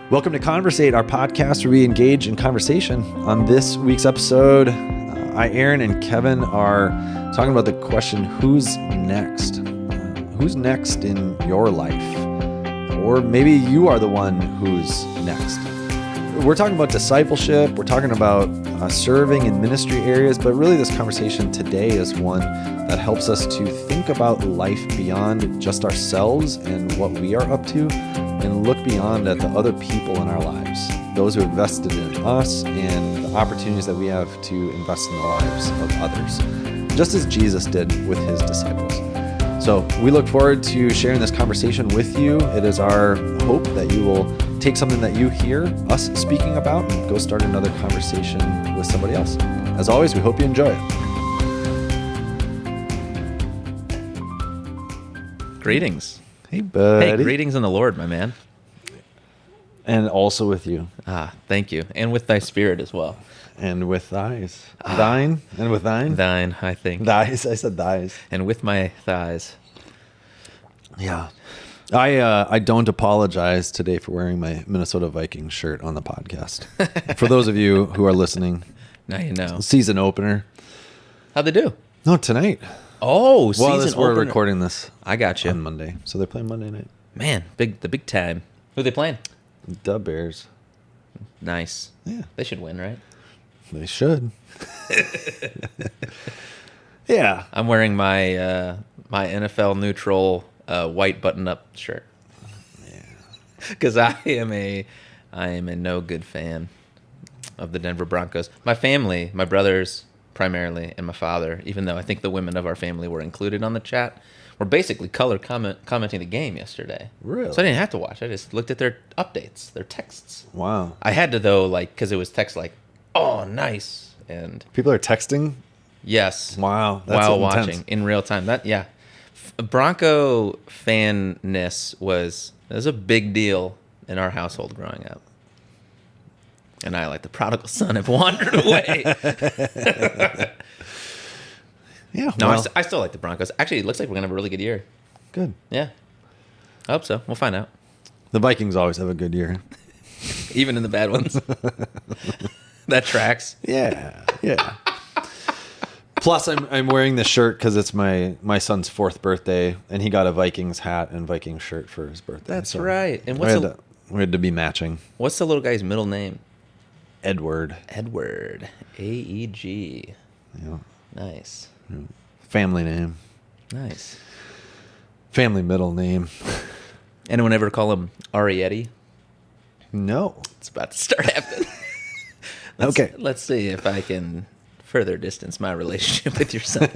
Welcome to Conversate, our podcast where we engage in conversation. On this week's episode, I, Aaron, and Kevin are talking about the question, who's next? Who's next in your life? Or maybe you are the one who's next. We're talking about discipleship. We're talking about serving in ministry areas, but really this conversation today is one that helps us to think about life beyond just ourselves and what we are up to, and look beyond at the other people in our lives, those who have invested in us and the opportunities that we have to invest in the lives of others, just as Jesus did with his disciples. So we look forward to sharing this conversation with you. It is our hope that you will take something that you hear us speaking about and go start another conversation with somebody else. As always, we hope you enjoy it. Greetings. Hey, buddy. Hey, greetings in the Lord, my man. And also with you. Thank you. And with thy spirit as well. And with thys. Thine? And with thine? Thine, I think. Thighs. I said thighs. And with my thighs. Yeah. I don't apologize today for wearing my Minnesota Vikings shirt on the podcast. For those of you who are listening. Now you know. Season opener. How'd they do? No, tonight. Oh, season Well, we're opener. recording this. I got you. On Monday. So they're playing Monday night. Man, the big time. Who are they playing? The Bears. Nice. Yeah. They should win, right? They should. Yeah. I'm wearing my my NFL neutral white button-up shirt. Yeah. Because I am a no good fan of the Denver Broncos. My family, my brothers primarily, and my father, even though I think the women of our family were included on the chat, were basically commenting the game yesterday. Really? So I didn't have to watch. I just looked at their updates, their texts. Wow. I had to, though, because it was text like, oh, nice. And People are texting? yes. Wow. That's while intense. watching in real time. Bronco fanness was a big deal in our household growing up. And I, like the prodigal son, have wandered away. Yeah. No, well, I still like the Broncos. Actually, it looks like we're going to have a really good year. good. Yeah. I hope so. We'll find out. The Vikings always have a good year. Even in the bad ones. That tracks. Yeah. Yeah. Plus, I'm wearing this shirt because it's my son's 4th birthday, and he got a Vikings hat and Vikings shirt for his birthday. That's So right. And we had to be matching. what's the little guy's middle name? Edward. Edward. AEG. Yeah. Nice. Family name. Nice. Family middle name. Anyone ever call him Arietti? No. It's about to start happening. Okay. Let's see if I can further distance my relationship with your son.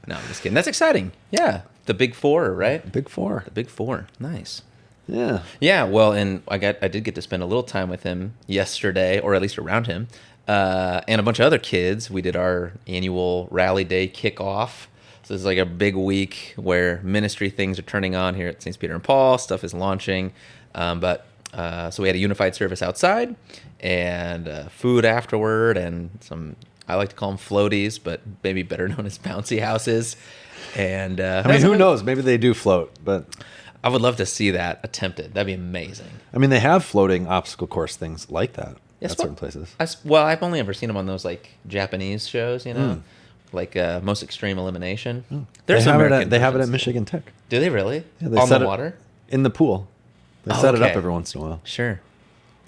No, I'm just kidding. That's exciting. Yeah. The Big Four, right? Big Four. The Big Four. Nice. Yeah. Yeah, well, and I did get to spend a little time with him yesterday, or at least around him, and a bunch of other kids. We did our annual Rally Day kickoff. So it's like a big week where ministry things are turning on here at St. Peter and Paul. Stuff is launching. So we had a unified service outside and food afterward and some, I like to call them floaties, but maybe better known as bouncy houses. And I mean, who knows? Maybe they do float, but I would love to see that attempted. That'd be amazing. I mean, they have floating obstacle course things like that Yes, at certain places. Well, I've only ever seen them on those like Japanese shows, like Most Extreme Elimination. There's They have American they have it at versions. Michigan Tech. Do they really? Yeah, they on set the it water? in the pool. They Oh, set it up okay. every once in a while. Sure.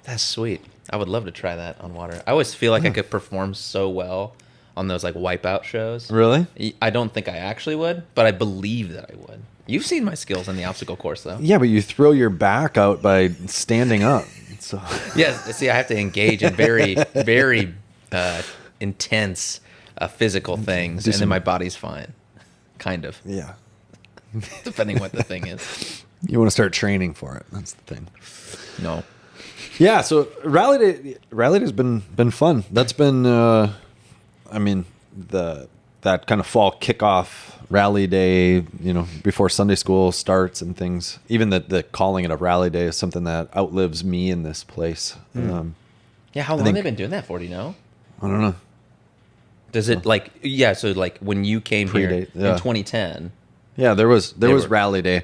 That's sweet. I would love to try that on water. I always feel like I could perform so well on those like wipeout shows. Really? I don't think I actually would, but I believe that I would. You've seen my skills on the obstacle course, though. Yeah, but you throw your back out by standing up. So Yeah, see, I have to engage in very, very intense physical things, and then my body's fine. Kind of. yeah, Depending what the thing is. you want to start training for it. That's the thing. No. Yeah, so Rally Day's been fun. That's been, I mean, that kind of fall kickoff Rally Day, before Sunday school starts and things. Even the calling it a Rally Day is something that outlives me in this place. Yeah, how long have they been doing that for? Do you know? I don't know. Does it so when you came here Predate, yeah. in 2010? Yeah, there was were- Rally Day,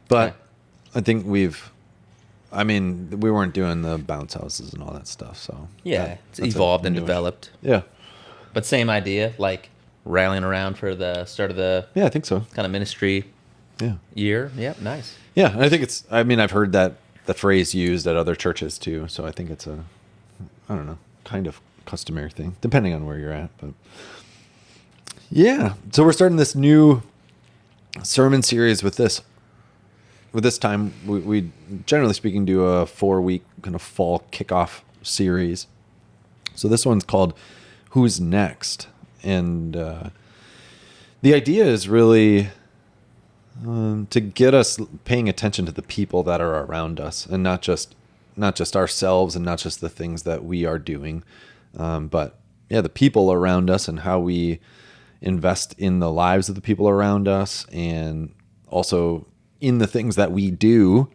but I think we've I mean, we weren't doing the bounce houses and all that stuff. So Yeah, it's that's evolved and newish. developed. Yeah. But same idea, like rallying around for the start of the Yeah, I think so. kind of ministry Yeah. year. Yep, nice. Yeah, and I think I've heard that the phrase used at other churches too. So I think it's I don't know, kind of customary thing, depending on where you're at. But yeah, so we're starting this new sermon series with this. With this time, we generally speaking do a 4-week kind of fall kickoff series. So this one's called "Who's Next," and the idea is really to get us paying attention to the people that are around us, and not just ourselves, and not just the things that we are doing, but the people around us, and how we invest in the lives of the people around us, and also in the things that we do,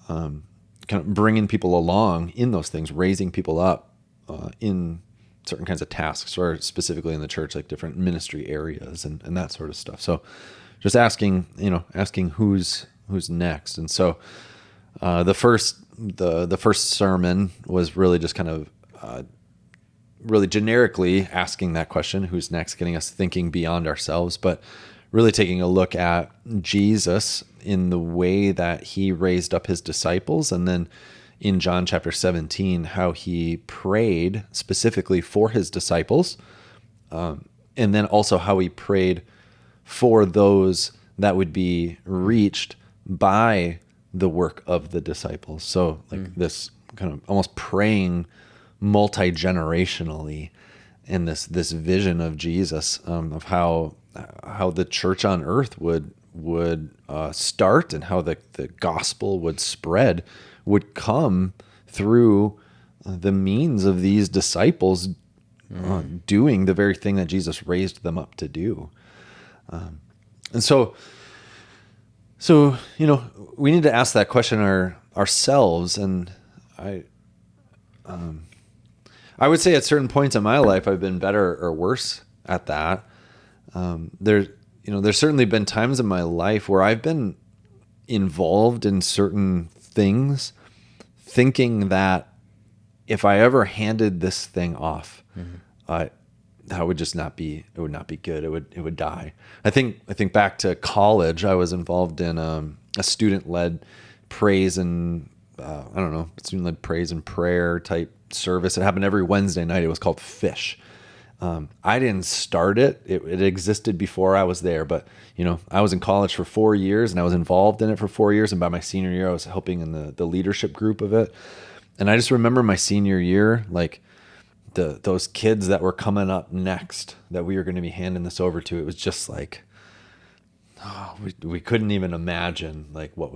kind of bringing people along in those things, raising people up in certain kinds of tasks, or specifically in the church, like different ministry areas and that sort of stuff. So just asking who's next. And so the first sermon was really just kind of really generically asking that question, who's next, getting us thinking beyond ourselves, but really taking a look at Jesus in the way that he raised up his disciples. And then in John chapter 17, how he prayed specifically for his disciples. And then also how he prayed for those that would be reached by the work of the disciples. So like this kind of almost praying multi-generationally, in this vision of Jesus, of how the church on earth would start, and how the gospel would spread, would come through the means of these disciples doing the very thing that Jesus raised them up to do. And so we need to ask that question ourselves. And I would say at certain points in my life, I've been better or worse at that. There's certainly been times in my life where I've been involved in certain things, thinking that if I ever handed this thing off, that would just not be. It would not be good. It would die. I think back to college. I was involved in a student-led praise and student-led praise and prayer type service. It happened every Wednesday night. It was called Fish. I didn't start it. It existed before I was there, but I was in college for 4 years, and I was involved in it for 4 years. And by my senior year, I was helping in the leadership group of it. And I just remember my senior year, like those kids that were coming up next, that we were going to be handing this over to. It was just like, we couldn't even imagine like what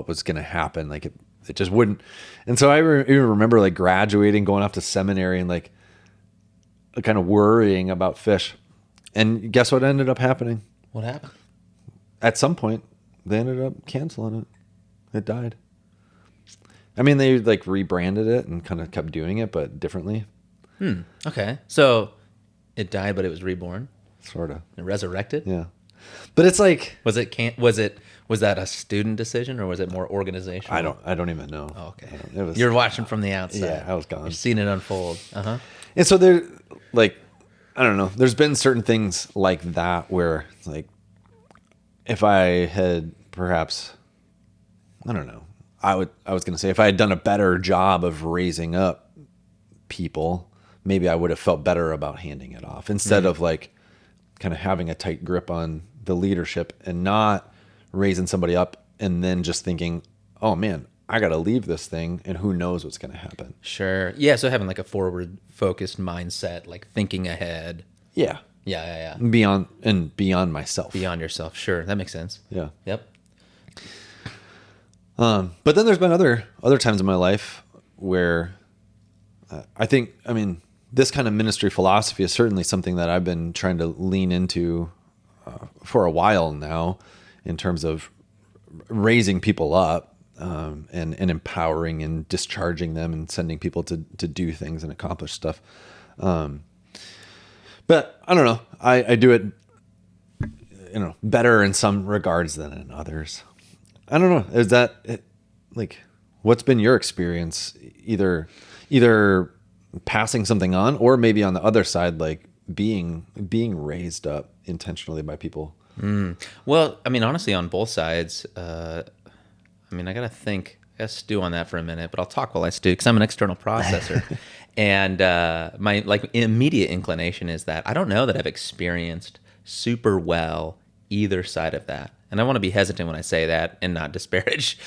was going to happen. Like it just wouldn't. And so I even remember like graduating, going off to seminary, and like kind of worrying about Fish. And guess what ended up happening? What happened? At some point, they ended up canceling it. It died. I mean, they like rebranded it and kind of kept doing it, but differently. Okay. So it died, but it was reborn. Sort of. It resurrected. Yeah. But it's like, Was that a student decision, or was it more organizational? I don't even know. Oh, okay. It was, You're watching from the outside. Yeah, I was gone. You're seeing it unfold. And so there, like, I don't know. There's been certain things like that where, like, if I had perhaps, I don't know, I was going to say if I had done a better job of raising up people, maybe I would have felt better about handing it off, instead of like kind of having a tight grip on the leadership and not raising somebody up and then just thinking, oh man, I got to leave this thing and who knows what's going to happen. Sure. Yeah. So having like a forward focused mindset, like thinking ahead. Yeah. Yeah. Beyond myself. Beyond yourself. Sure. That makes sense. Yeah. Yep. But then there's been other times in my life where this kind of ministry philosophy is certainly something that I've been trying to lean into for a while now, in terms of raising people up and empowering and discharging them and sending people to do things and accomplish stuff. But I don't know. I do it, better in some regards than in others. I don't know. Is that like, What's been your experience, either passing something on, or maybe on the other side, like being raised up intentionally by people? Well, I mean, honestly, on both sides, I mean, I got to stew on that for a minute, but I'll talk while I stew because I'm an external processor. And my like immediate inclination is that I don't know that I've experienced super well either side of that. And I want to be hesitant when I say that and not disparage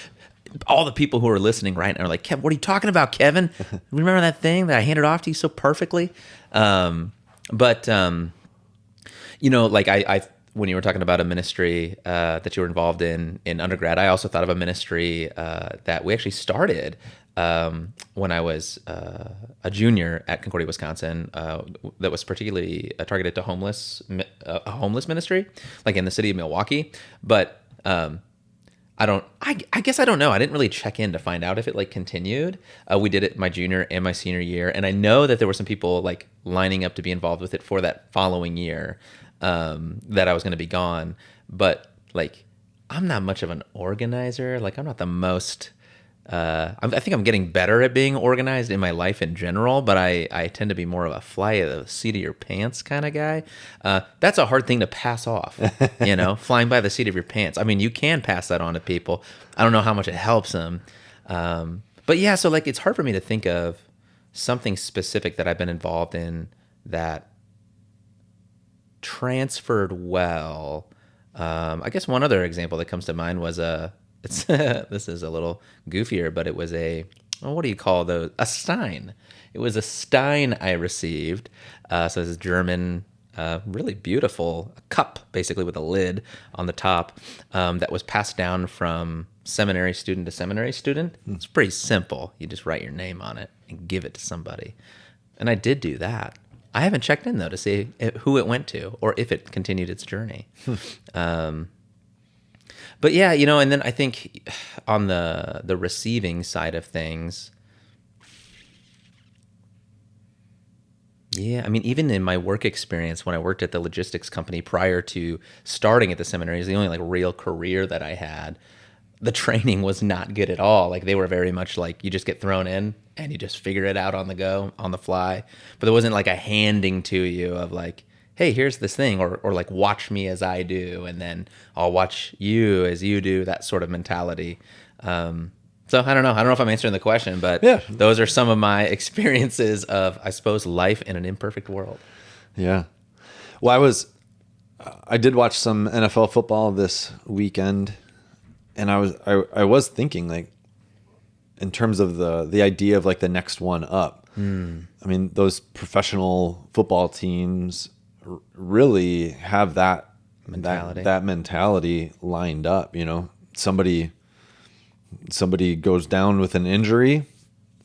all the people who are listening right now are like, Kevin, what are you talking about, Kevin? Remember that thing that I handed off to you so perfectly? But like I when you were talking about a ministry that you were involved in undergrad, I also thought of a ministry that we actually started when I was a junior at Concordia, Wisconsin, that was particularly targeted to a homeless ministry, like in the city of Milwaukee. But I guess I don't know. I didn't really check in to find out if it like continued. We did it my junior and my senior year. And I know that there were some people like lining up to be involved with it for that following year that I was going to be gone. But like, I'm not much of an organizer. Like I'm not the most, I think I'm getting better at being organized in my life in general, but I tend to be more of a fly of the seat of your pants kind of guy. That's a hard thing to pass off, flying by the seat of your pants. I mean, you can pass that on to people. I don't know how much it helps them. But yeah, so like, it's hard for me to think of something specific that I've been involved in that transferred well. I guess one other example that comes to mind was this is a little goofier, but it was what do you call those? A Stein. It was a Stein I received. So it's a German, really beautiful cup, basically with a lid on the top, that was passed down from seminary student to seminary student. It's pretty simple. You just write your name on it and give it to somebody. And I did do that. I haven't checked in though to see who it went to or if it continued its journey. But yeah, and then I think on the receiving side of things, yeah, I mean, even in my work experience when I worked at the logistics company prior to starting at the seminary, is the only like real career that I had. The training was not good at all. Like they were very much like you just get thrown in and you just figure it out on the go, on the fly. But there wasn't like a handing to you of like, hey, here's this thing, or like watch me as I do, and then I'll watch you as you do, that sort of mentality. So I don't know. I don't know if I'm answering the question, but yeah, those are some of my experiences of, I suppose, life in an imperfect world. Yeah. Well, I did watch some NFL football this weekend, and I was thinking like, in terms of the idea of like the next one up. I mean, those professional football teams really have that mentality lined up. Somebody goes down with an injury,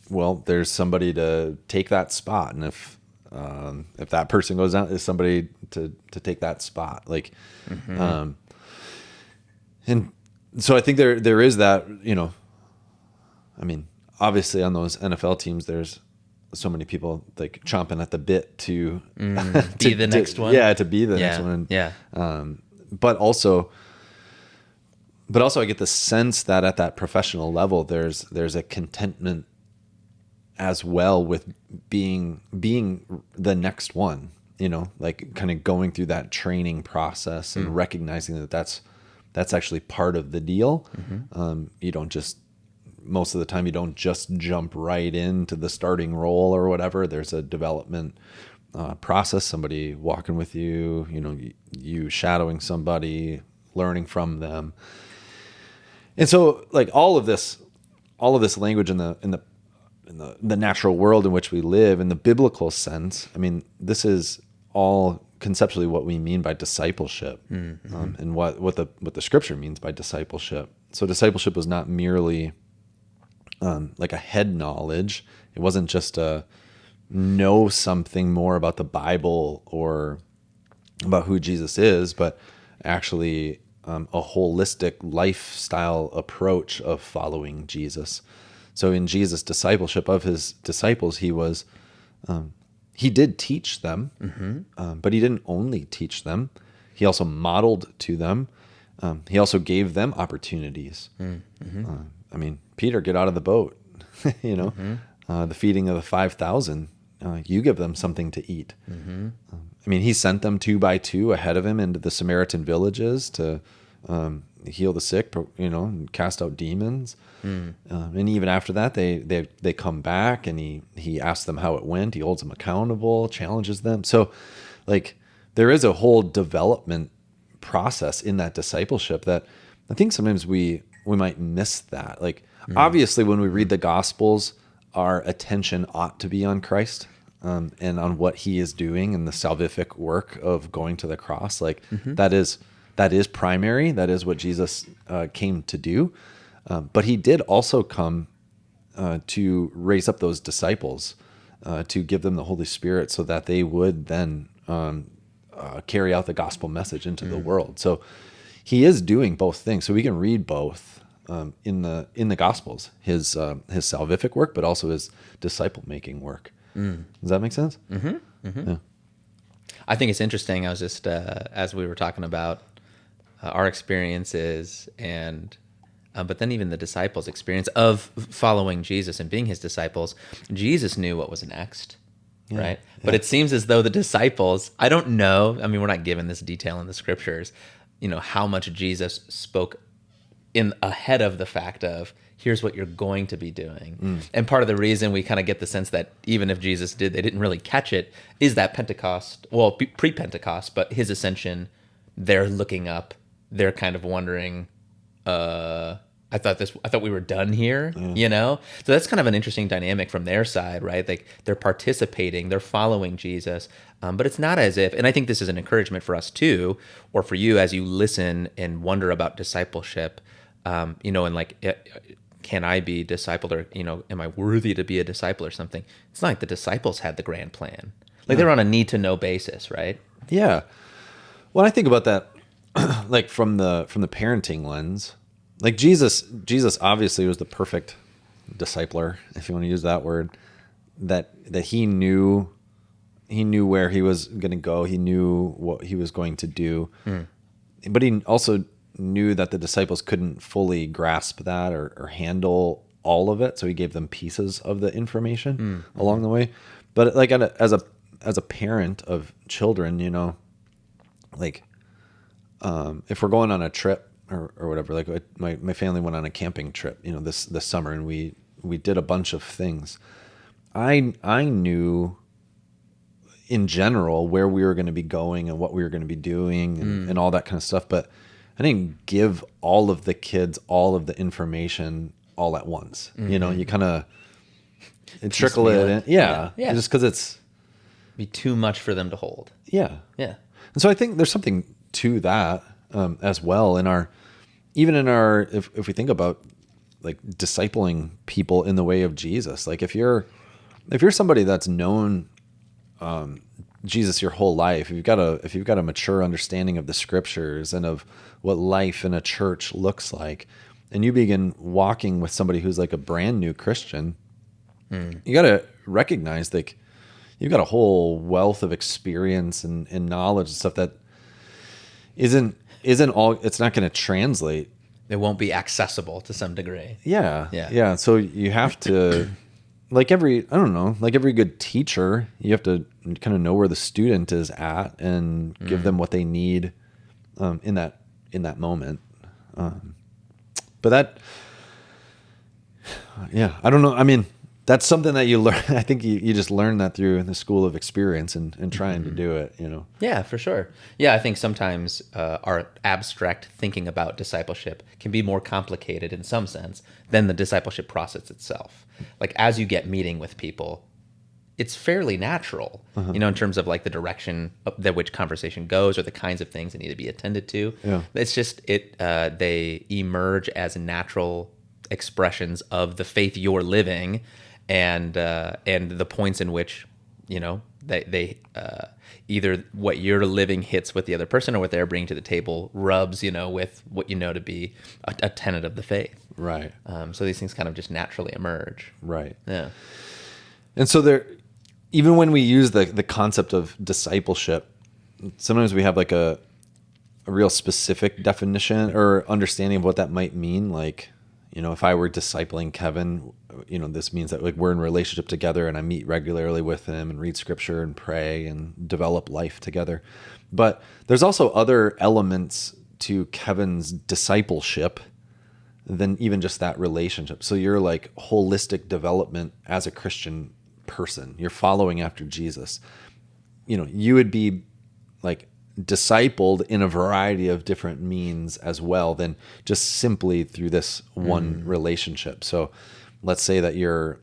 well, there's somebody to take that spot, and if that person goes down, there's somebody to take that spot. Like, and so I think there is that. I mean, obviously on those NFL teams, there's so many people like chomping at the bit to be the next one. Yeah, to be the next one. Yeah. But also I get the sense that at that professional level, there's a contentment as well with being the next one. Like kind of going through that training process and recognizing that that's actually part of the deal. You don't just. Most of the time you don't just jump right into the starting role or whatever. There's a development process, somebody walking with you, you shadowing somebody, learning from them. And so like all of this language in the natural world in which we live, in the biblical sense, I mean, this is all conceptually what we mean by discipleship, and what the scripture means by discipleship. So discipleship was not merely like a head knowledge. It wasn't just a know something more about the Bible or about who Jesus is, but actually a holistic lifestyle approach of following Jesus. So in Jesus' discipleship of his disciples, he did teach them, but he didn't only teach them. He also modeled to them. He also gave them opportunities. I mean, Peter, get out of the boat. The feeding of the 5,000. You give them something to eat. I mean, he sent them 2 by 2 ahead of him into the Samaritan villages to heal the sick, and cast out demons. And even after that, they come back, and he asks them how it went. He holds them accountable, challenges them. So, like, there is a whole development process in that discipleship that I think sometimes we might miss that. Like, obviously, when we read the Gospels, our attention ought to be on Christ. And on what he is doing and the salvific work of going to the cross. Like, that is primary. That is what Jesus came to do. But he did also come to raise up those disciples, to give them the Holy Spirit so that they would then carry out the gospel message into the world. So he is doing both things. So we can read both in the Gospels, his salvific work, but also his disciple making work. Does that make sense? Yeah. I think it's interesting. I was just, as we were talking about our experiences and, but then even the disciples' experience of following Jesus and being his disciples, Jesus knew what was next, right? Yeah. But it seems as though the disciples, I don't know, I mean, we're not given this detail in the scriptures, how much Jesus spoke in ahead of the fact of, here's what you're going to be doing. And part of the reason we kind of get the sense that even if Jesus did, they didn't really catch it, is that Pentecost, well, pre-Pentecost, but his ascension, they're looking up, they're kind of wondering, I thought we were done here, So that's kind of an interesting dynamic from their side, right? Like, they're participating, they're following Jesus, but it's not as if, and I think this is an encouragement for us too, or for you as you listen and wonder about discipleship, and like, can I be discipled, or, am I worthy to be a disciple or something? It's not like the disciples had the grand plan. Like, they're on a need to know basis, right? Yeah. Well, I think about that, like from the parenting lens, like Jesus obviously was the perfect discipler, if you want to use that word, that he knew where he was going to go. He knew what he was going to do, but he also knew that the disciples couldn't fully grasp that or handle all of it. So he gave them pieces of the information along the way. But like as a parent of children, like, if we're going on a trip or whatever, like my family went on a camping trip, this summer, and we did a bunch of things. I knew in general where we were going to be going and what we were going to be doing and all that kind of stuff. But I didn't give all of the kids all of the information all at once. You kind of trickle it in. Yeah. Just because it's be too much for them to hold. Yeah. Yeah. And so I think there's something to that as well if we think about like discipling people in the way of Jesus. Like if you're somebody that's known Jesus your whole life, if you've got a mature understanding of the scriptures and of what life in a church looks like, and you begin walking with somebody who's like a brand new Christian, you got to recognize like you've got a whole wealth of experience and knowledge and stuff that isn't all. It's not going to translate. It won't be accessible to some degree. Yeah. So you have to. Like every good teacher, you have to kind of know where the student is at and give them what they need in that moment. But that, I don't know. I mean, that's something that you learn. I think you just learn that through the school of experience and trying to do it, Yeah, for sure. Yeah, I think sometimes our abstract thinking about discipleship can be more complicated in some sense than the discipleship process itself. Like as you get meeting with people, it's fairly natural, in terms of like the direction that which conversation goes or the kinds of things that need to be attended to. Yeah. It's just they emerge as natural expressions of the faith you're living, and the points in which they either what you're living hits with the other person or what they're bringing to the table rubs with what to be a tenet of the faith. Right. So these things kind of just naturally emerge. Right. Yeah. And so even when we use the concept of discipleship, sometimes we have like a real specific definition or understanding of what that might mean. Like, if I were discipling Kevin, this means that like we're in relationship together and I meet regularly with him and read scripture and pray and develop life together. But there's also other elements to Kevin's discipleship than even just that relationship. So you're like holistic development as a Christian person. You're following after Jesus. You would be like discipled in a variety of different means as well than just simply through this one relationship. So let's say that you're,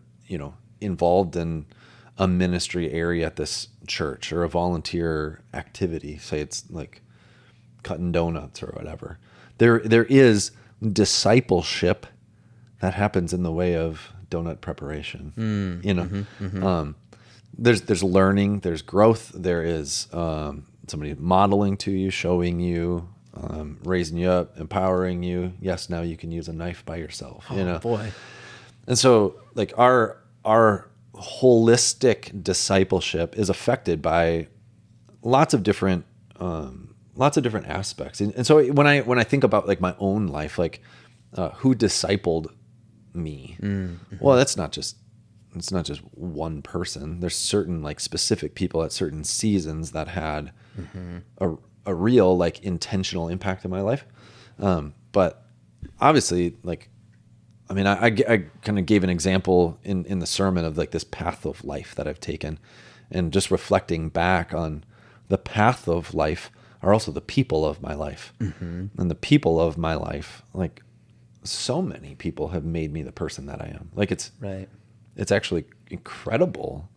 involved in a ministry area at this church or a volunteer activity. Say it's like cutting donuts or whatever. There is discipleship that happens in the way of donut preparation. There's learning, there's growth, there is somebody modeling to you, showing you, raising you up, empowering you. Yes, now you can use a knife by yourself. Boy. And so like our holistic discipleship is affected by lots of different aspects. And so when I think about like my own life, like who discipled me, well, it's not just one person. There's certain like specific people at certain seasons that had a real like intentional impact in my life. But obviously, like, I mean, I kind of gave an example in the sermon of like this path of life that I've taken, and just reflecting back on the path of life are also the people of my life. And the people of my life, like so many people have made me the person that I am. Like it's actually incredible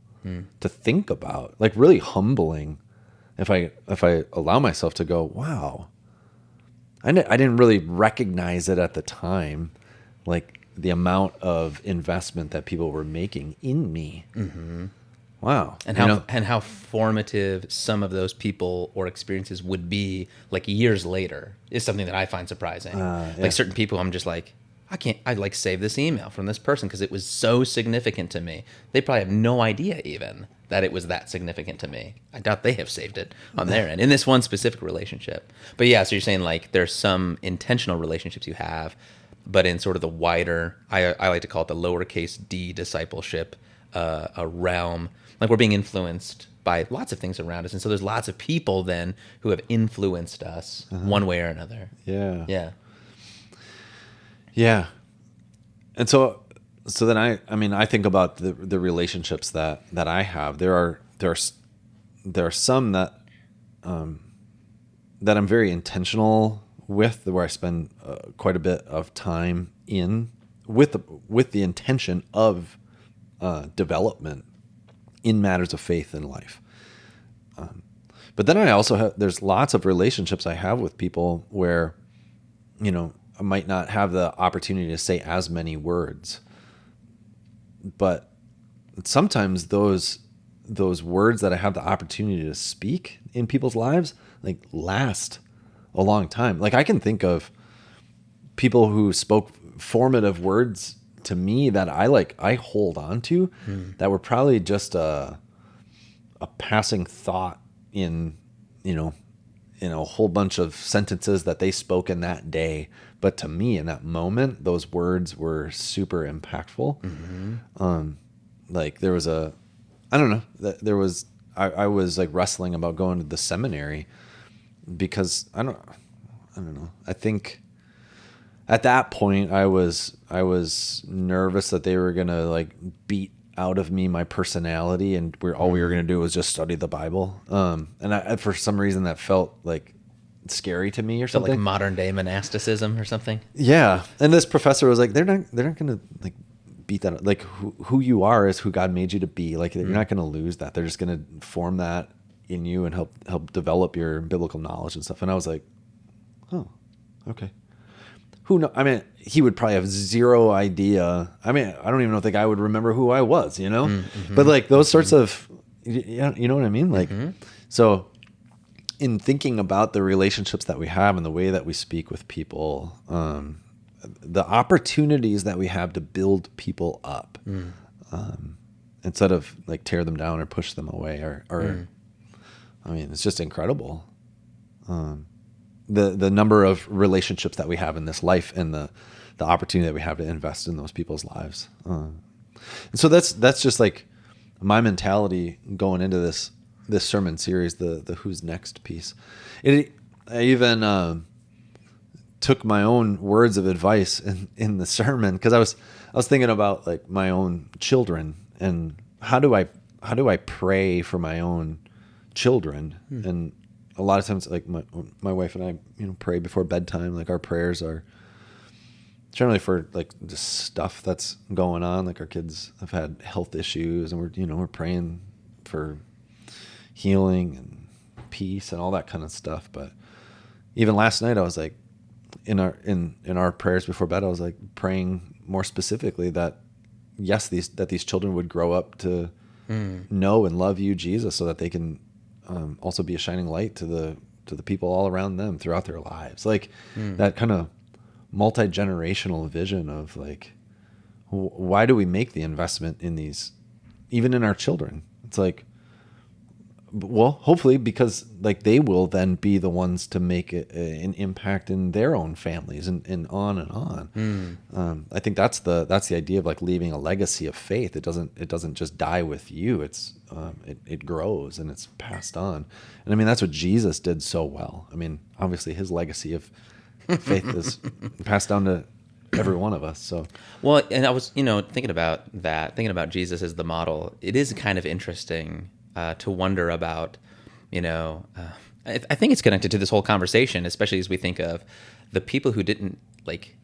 to think about, like really humbling if I allow myself to go, wow, I didn't really recognize it at the time, like the amount of investment that people were making in me. Wow. And how formative some of those people or experiences would be like years later is something that I find surprising. Like certain people, I'm just like, I like save this email from this person because it was so significant to me. They probably have no idea even that it was that significant to me. I doubt they have saved it on their end in this one specific relationship. But yeah, so you're saying like there's some intentional relationships you have, but in sort of the wider, I like to call it the lowercase d discipleship, a realm, like we're being influenced by lots of things around us. And so there's lots of people then who have influenced us one way or another. Yeah. And so then I think about the relationships that I have. There are some that that I'm very intentional with, where I spend quite a bit of time in with the intention of development in matters of faith and life. But then I also there's lots of relationships I have with people where, I might not have the opportunity to say as many words, but sometimes those words that I have the opportunity to speak in people's lives like last a long time. Like I can think of people who spoke formative words to me that I hold on to that were probably just a passing thought in a whole bunch of sentences that they spoke in that day. But to me in that moment, those words were super impactful. Like there was I was like wrestling about going to the seminary because I don't know. I think at that point I was nervous that they were going to like beat out of me my personality, and all we were going to do was just study the Bible. And I, for some reason that felt like scary to me or something. Like modern day monasticism or something. Yeah. And this professor was like, they're not going to like beat that. Like who you are is who God made you to be. Like you're not going to lose that. They're just going to form that in you and help develop your biblical knowledge and stuff. And I was like, oh, okay. Who knows? I mean, he would probably have zero idea. I mean, I don't even know if the guy would remember who I was, but like those sorts of, you know what I mean? Like, so in thinking about the relationships that we have and the way that we speak with people, the opportunities that we have to build people up, instead of like tear them down or push them away or I mean, it's just incredible. The number of relationships that we have in this life and the the opportunity that we have to invest in those people's lives. And so that's just like my mentality going into this sermon series, the who's next piece. I even took my own words of advice in the sermon, because I was thinking about like my own children, and how do I pray for my own children. And a lot of times, like my wife and I, pray before bedtime. Like our prayers are generally for like just stuff that's going on. Like our kids have had health issues, and we're praying for healing and peace and all that kind of stuff. But even last night, I was like, in our prayers before bed, I was like praying more specifically that yes, these children would grow up to know and love you, Jesus, so that they can also be a shining light to the people all around them throughout their lives. Like that kind of multi-generational vision of like, why do we make the investment in these, even in our children? It's like, well, hopefully because like they will then be the ones to make an impact in their own families and on and on. I think that's the idea of like leaving a legacy of faith. It doesn't just die with you. It grows and it's passed on. And I mean, that's what Jesus did so well. I mean, obviously his legacy of faith is passed down to every one of us. So, well, and I was, thinking about Jesus as the model. It is kind of interesting to wonder about, I think it's connected to this whole conversation, especially as we think of the people who didn't like,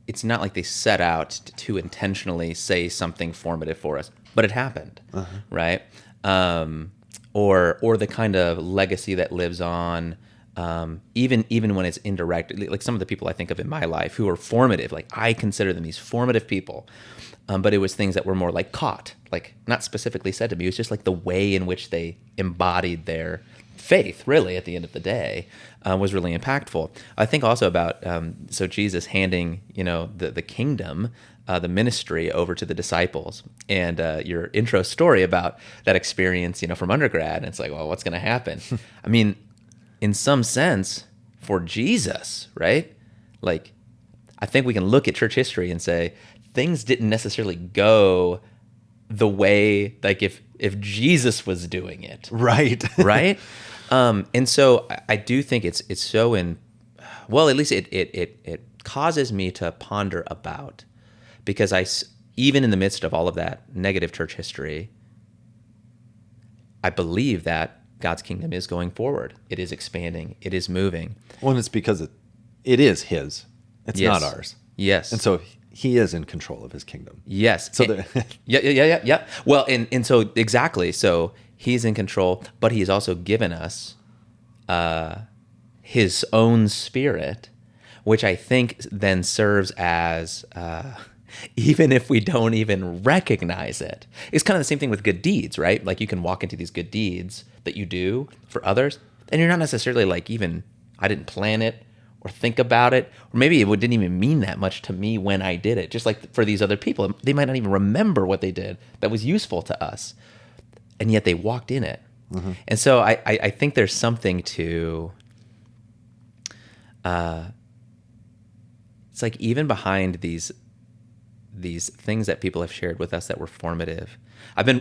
it's not like they set out to intentionally say something formative for us, but it happened, right? Or the kind of legacy that lives on, even when it's indirect. Like some of the people I think of in my life who are formative, like I consider them these formative people. But it was things that were more like caught, like not specifically said to me. It was just like the way in which they embodied their faith, really, at the end of the day, was really impactful. I think also about, so Jesus handing, the kingdom, the ministry over to the disciples, and your intro story about that experience, from undergrad. And it's like, well, what's going to happen? I mean, in some sense, for Jesus, right? Like, I think we can look at church history and say, things didn't necessarily go the way, like if Jesus was doing it. Right. Right. And so I do think it's so well, at least it causes me to ponder about, because even in the midst of all of that negative church history, I believe that God's kingdom is going forward. It is expanding. It is moving. Well, and it's because it is his. It's Yes. not ours. Yes. And so he is in control of his kingdom. Yes. So yeah. Well, and so exactly. So he's in control, but he's also given us his own spirit, which I think then serves as, even if we don't even recognize it, it's kind of the same thing with good deeds, right? Like you can walk into these good deeds that you do for others, and you're not necessarily like, even, I didn't plan it or think about it, or maybe it didn't even mean that much to me when I did it. Just like for these other people, they might not even remember what they did that was useful to us, and yet they walked in it. Mm-hmm. And so I think there's something to, it's like even behind these things that people have shared with us that were formative. My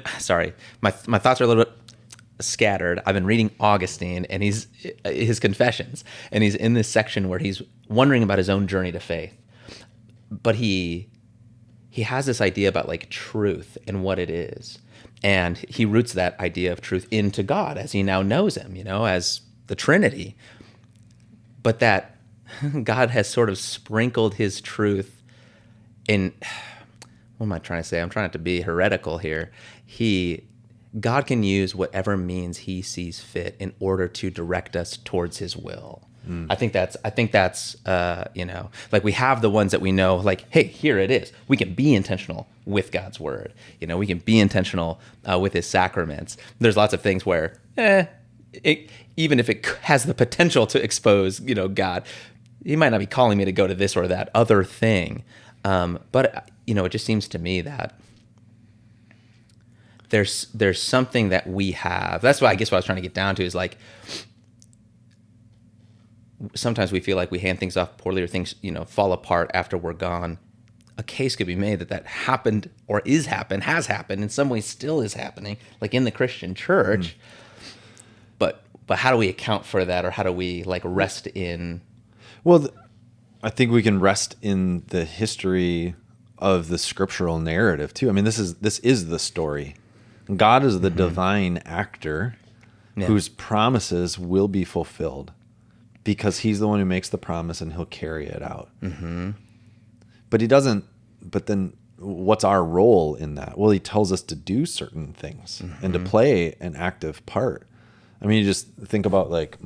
thoughts are a little bit scattered. I've been reading Augustine and his Confessions, and he's in this section where he's wondering about his own journey to faith. But he has this idea about like truth and what it is. And he roots that idea of truth into God as he now knows him, as the Trinity. But that God has sort of sprinkled his truth in, what am I trying to say? I'm trying not to be heretical here. God can use whatever means he sees fit in order to direct us towards his will. I think that's like we have the ones that we know, like, hey, here it is. We can be intentional with God's word. We can be intentional with his sacraments. There's lots of things where, even if it has the potential to expose, God, he might not be calling me to go to this or that other thing. But it just seems to me that there's something that we have. That's why I guess what I was trying to get down to is like, sometimes we feel like we hand things off poorly or things, fall apart after we're gone. A case could be made that happened or has happened, in some ways still is happening, like in the Christian church. But how do we account for that, or how do we rest in? Well, I think we can rest in the history of the scriptural narrative too. I mean, this is the story. God is the divine actor whose promises will be fulfilled because he's the one who makes the promise and he'll carry it out. But he doesn't. But then what's our role in that? Well, he tells us to do certain things and to play an active part. I mean, you just think about like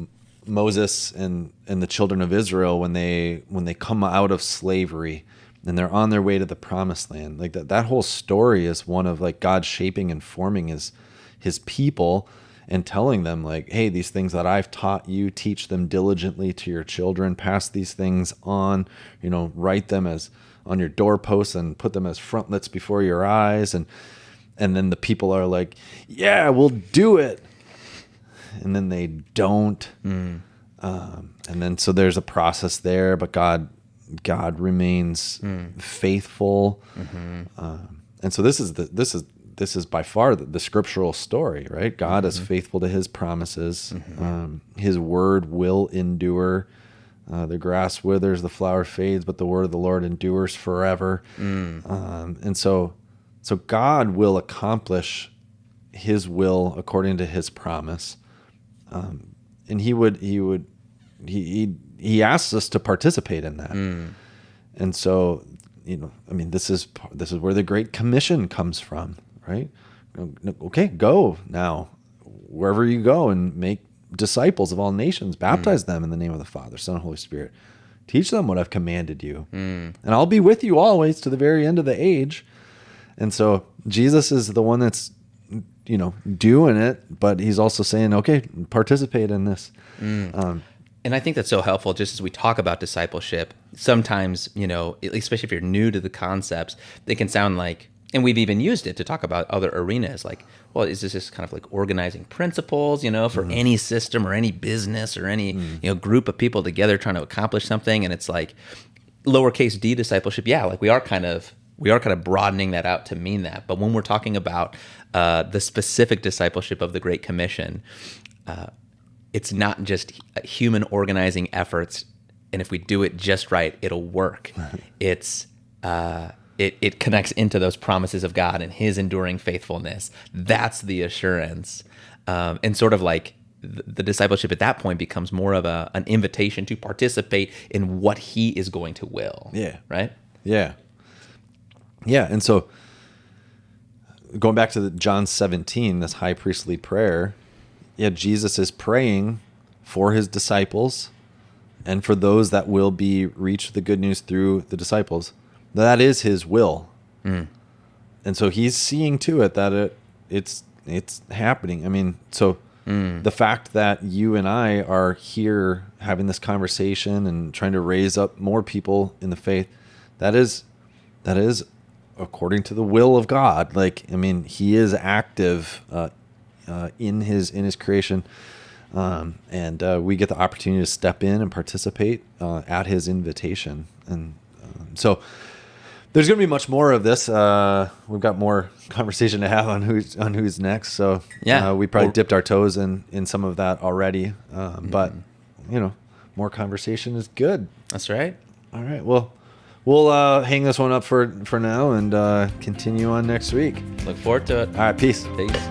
Moses and the children of Israel when they come out of slavery and they're on their way to the promised land. Like that whole story is one of like God shaping and forming his people and telling them like, hey, these things that I've taught you, teach them diligently to your children, pass these things on, write them as on your doorposts and put them as frontlets before your eyes. And then the people are like, yeah, we'll do it. And then they don't. And then, so there's a process there, but God remains faithful. And so this is by far the scriptural story, right? God is faithful to his promises. His word will endure. The grass withers, the flower fades, but the word of the Lord endures forever. And so God will accomplish his will according to his promise. And he asks us to participate in that. And so, this is where the Great Commission comes from, right? Okay, go now wherever you go and make disciples of all nations, baptize them in the name of the Father, Son, and Holy Spirit. Teach them what I've commanded you. And I'll be with you always to the very end of the age. And so Jesus is the one that's, doing it, but he's also saying, okay, participate in this. And I think that's so helpful, just as we talk about discipleship. Sometimes, especially if you're new to the concepts, they can sound like, and we've even used it to talk about other arenas, like, well, is this just kind of like organizing principles, for any system or any business or any, group of people together trying to accomplish something? And it's like lowercase d discipleship. Yeah, like we are kind of broadening that out to mean that. But when we're talking about the specific discipleship of the Great Commission, it's not just human organizing efforts, and if we do it just right, it'll work. It's it connects into those promises of God and his enduring faithfulness. That's the assurance. And sort of like the discipleship at that point becomes more of an invitation to participate in what he is going to will. Yeah. Right? Yeah. Yeah. And so going back to the John 17, this high priestly prayer, Jesus is praying for his disciples and for those that will be reached with the good news through the disciples. That is his will. And so he's seeing to it that it's happening. I mean, so the fact that you and I are here having this conversation and trying to raise up more people in the faith, that is according to the will of God. Like, I mean, he is active in his creation. And we get the opportunity to step in and participate at his invitation. And so there's going to be much more of this. We've got more conversation to have on who's next. So we probably dipped our toes in some of that already. But more conversation is good. That's right. All right. Well, we'll hang this one up for now and continue on next week. Look forward to it. All right. Peace. Peace.